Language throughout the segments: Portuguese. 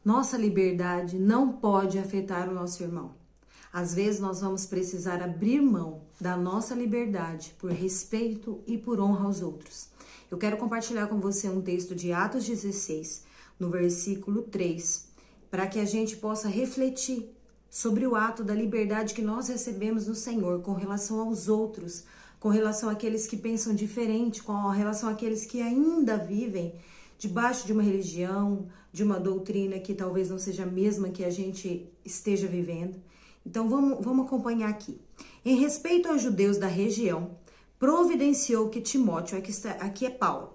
Nossa liberdade não pode afetar o nosso irmão. Às vezes nós vamos precisar abrir mão da nossa liberdade por respeito e por honra aos outros. Eu quero compartilhar com você um texto de Atos 16, no versículo 3, para que a gente possa refletir sobre o ato da liberdade que nós recebemos no Senhor com relação aos outros, com relação àqueles que pensam diferente, com relação àqueles que ainda vivem debaixo de uma religião, de uma doutrina que talvez não seja a mesma que a gente esteja vivendo. Então vamos acompanhar aqui. Em respeito aos judeus da região, providenciou que Timóteo, aqui é Paulo.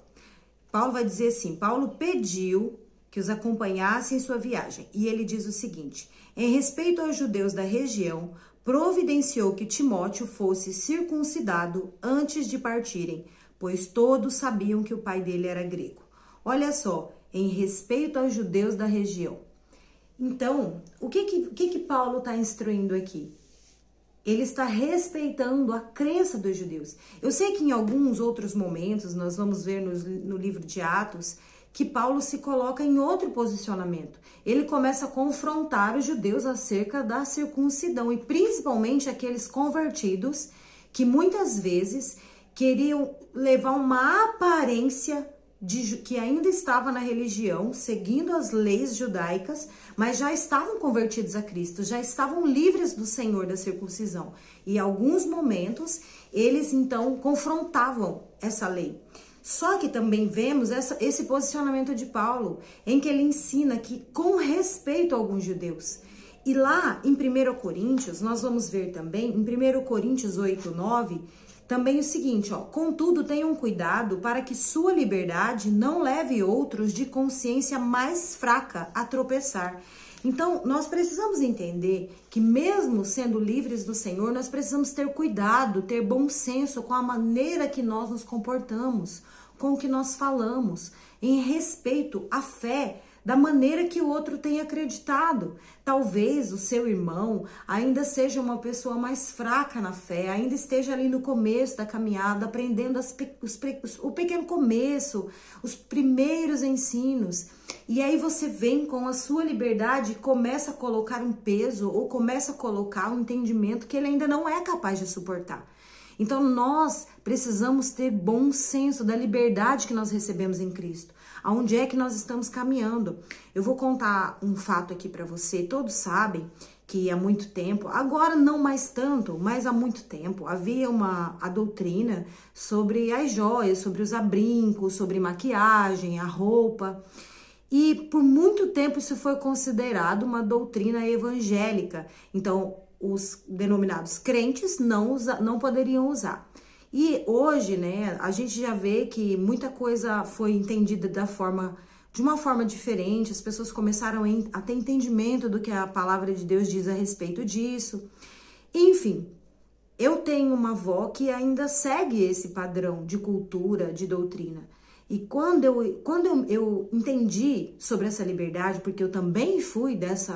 Paulo vai dizer assim, Paulo pediu que os acompanhasse em sua viagem. E ele diz o seguinte, em respeito aos judeus da região, providenciou que Timóteo fosse circuncidado antes de partirem, pois todos sabiam que o pai dele era grego. Olha só, em respeito aos judeus da região. Então, o que Paulo está instruindo aqui? Ele está respeitando a crença dos judeus. Eu sei que em alguns outros momentos, nós vamos ver no livro de Atos, que Paulo se coloca em outro posicionamento. Ele começa a confrontar os judeus acerca da circuncidão e principalmente aqueles convertidos que muitas vezes queriam levar uma aparência de que ainda estava na religião, seguindo as leis judaicas, mas já estavam convertidos a Cristo, já estavam livres do Senhor da circuncisão. E em alguns momentos, eles então confrontavam essa lei. Só que também vemos esse posicionamento de Paulo, em que ele ensina que com respeito a alguns judeus. E lá em 1 Coríntios, nós vamos ver também, em 1 Coríntios 8, 9, também o seguinte, ó, contudo tenham cuidado para que sua liberdade não leve outros de consciência mais fraca a tropeçar. Então, nós precisamos entender que mesmo sendo livres do Senhor, nós precisamos ter cuidado, ter bom senso com a maneira que nós nos comportamos, com o que nós falamos, em respeito à fé, da maneira que o outro tem acreditado. Talvez o seu irmão ainda seja uma pessoa mais fraca na fé, ainda esteja ali no começo da caminhada, aprendendo o pequeno começo, os primeiros ensinos. E aí você vem com a sua liberdade e começa a colocar um peso ou começa a colocar um entendimento que ele ainda não é capaz de suportar. Então nós precisamos ter bom senso da liberdade que nós recebemos em Cristo. Aonde é que nós estamos caminhando? Eu vou contar um fato aqui para você. Todos sabem que há muito tempo, agora não mais tanto, mas há muito tempo, havia a doutrina sobre as joias, sobre os abrincos, sobre maquiagem, a roupa. E por muito tempo isso foi considerado uma doutrina evangélica. Então, os denominados crentes não poderiam usar. E hoje, né, a gente já vê que muita coisa foi entendida de uma forma diferente, as pessoas começaram a ter entendimento do que a palavra de Deus diz a respeito disso. Enfim, eu tenho uma avó que ainda segue esse padrão de cultura, de doutrina. E quando eu entendi sobre essa liberdade, porque eu também fui desse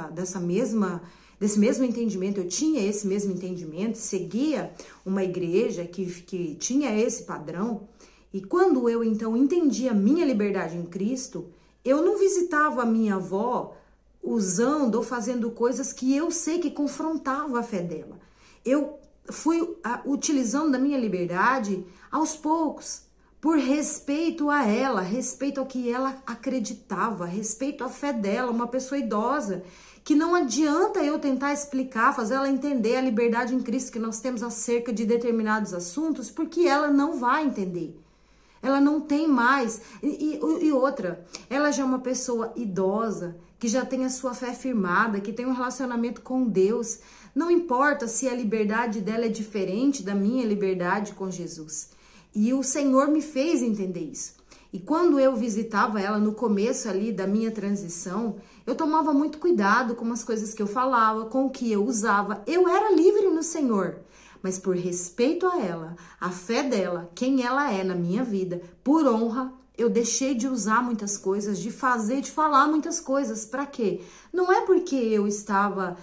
mesmo entendimento, eu tinha esse mesmo entendimento, seguia uma igreja que tinha esse padrão, e quando eu então entendi a minha liberdade em Cristo, eu não visitava a minha avó usando ou fazendo coisas que eu sei que confrontavam a fé dela. Eu fui utilizando da minha liberdade aos poucos, por respeito a ela, respeito ao que ela acreditava, respeito à fé dela, uma pessoa idosa, que não adianta eu tentar explicar, fazer ela entender a liberdade em Cristo que nós temos acerca de determinados assuntos, porque ela não vai entender. Ela não tem mais. E outra, ela já é uma pessoa idosa, que já tem a sua fé firmada, que tem um relacionamento com Deus. Não importa se a liberdade dela é diferente da minha liberdade com Jesus. E o Senhor me fez entender isso. E quando eu visitava ela no começo ali da minha transição, eu tomava muito cuidado com as coisas que eu falava, com o que eu usava. Eu era livre no Senhor, mas por respeito a ela, a fé dela, quem ela é na minha vida, por honra, eu deixei de usar muitas coisas, de falar muitas coisas. Para quê? Não é porque eu estava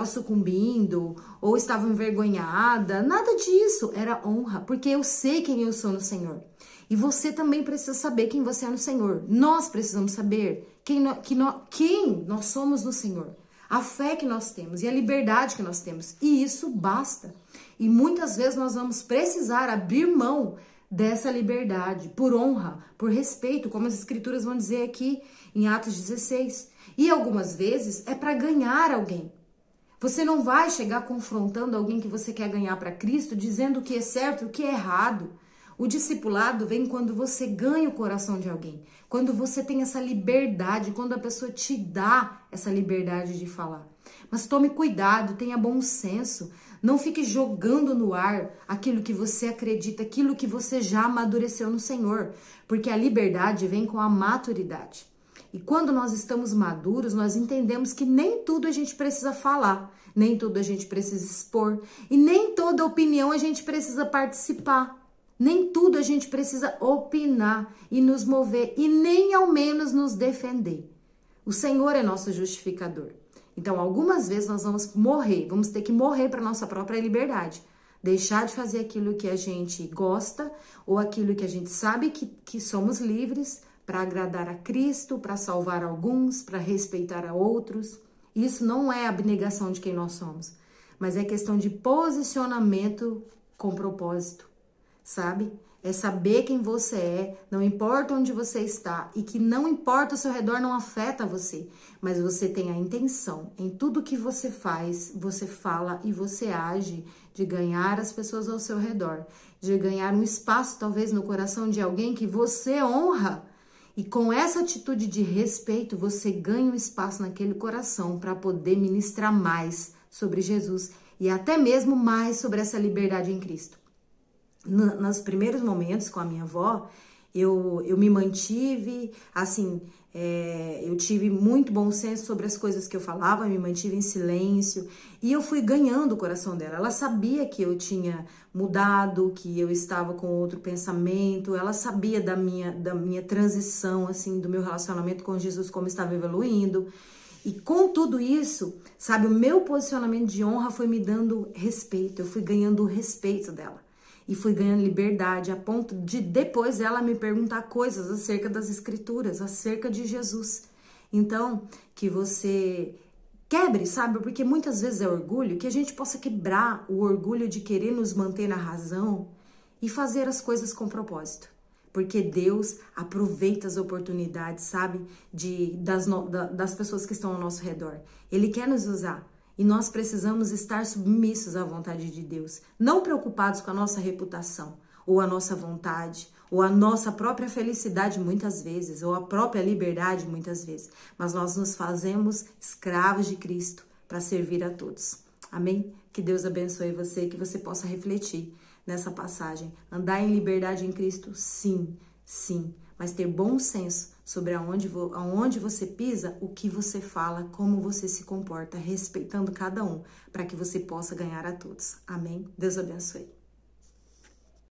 sucumbindo ou estava envergonhada, nada disso. Era honra, porque eu sei quem eu sou no Senhor. E você também precisa saber quem você é no Senhor. Nós precisamos saber quem nós somos no Senhor. A fé que nós temos e a liberdade que nós temos. E isso basta. E muitas vezes nós vamos precisar abrir mão dessa liberdade por honra, por respeito, como as escrituras vão dizer aqui em Atos 16. E algumas vezes é para ganhar alguém. Você não vai chegar confrontando alguém que você quer ganhar para Cristo, dizendo o que é certo e o que é errado. O discipulado vem quando você ganha o coração de alguém, quando você tem essa liberdade, quando a pessoa te dá essa liberdade de falar. Mas tome cuidado, tenha bom senso, não fique jogando no ar aquilo que você acredita, aquilo que você já amadureceu no Senhor, porque a liberdade vem com a maturidade. E quando nós estamos maduros, nós entendemos que nem tudo a gente precisa falar, nem tudo a gente precisa expor, e nem toda opinião a gente precisa participar. Nem tudo a gente precisa opinar e nos mover e nem ao menos nos defender. O Senhor é nosso justificador. Então, algumas vezes nós vamos ter que morrer para nossa própria liberdade. Deixar de fazer aquilo que a gente gosta ou aquilo que a gente sabe que somos livres para agradar a Cristo, para salvar alguns, para respeitar a outros. Isso não é abnegação de quem nós somos, mas é questão de posicionamento com propósito. Sabe? É saber quem você é, não importa onde você está e que não importa o seu redor, não afeta você, mas você tem a intenção em tudo que você faz, você fala e você age de ganhar as pessoas ao seu redor, de ganhar um espaço talvez no coração de alguém que você honra e com essa atitude de respeito você ganha um espaço naquele coração para poder ministrar mais sobre Jesus e até mesmo mais sobre essa liberdade em Cristo. Nos primeiros momentos com a minha avó, eu me mantive, assim, eu tive muito bom senso sobre as coisas que eu falava, me mantive em silêncio e eu fui ganhando o coração dela. Ela sabia que eu tinha mudado, que eu estava com outro pensamento, ela sabia da minha transição, assim, do meu relacionamento com Jesus, como estava evoluindo. E com tudo isso, sabe, o meu posicionamento de honra foi me dando respeito, eu fui ganhando o respeito dela. E fui ganhando liberdade a ponto de depois ela me perguntar coisas acerca das escrituras, acerca de Jesus. Então, que você quebre, sabe? Porque muitas vezes é orgulho, que a gente possa quebrar o orgulho de querer nos manter na razão e fazer as coisas com propósito. Porque Deus aproveita as oportunidades, sabe? Das pessoas que estão ao nosso redor. Ele quer nos usar. E nós precisamos estar submissos à vontade de Deus, não preocupados com a nossa reputação, ou a nossa vontade, ou a nossa própria felicidade muitas vezes, ou a própria liberdade muitas vezes, mas nós nos fazemos escravos de Cristo para servir a todos. Amém? Que Deus abençoe você, que você possa refletir nessa passagem. Andar em liberdade em Cristo, sim, sim, mas ter bom senso sobre aonde você pisa, o que você fala, como você se comporta, respeitando cada um, para que você possa ganhar a todos. Amém? Deus abençoe.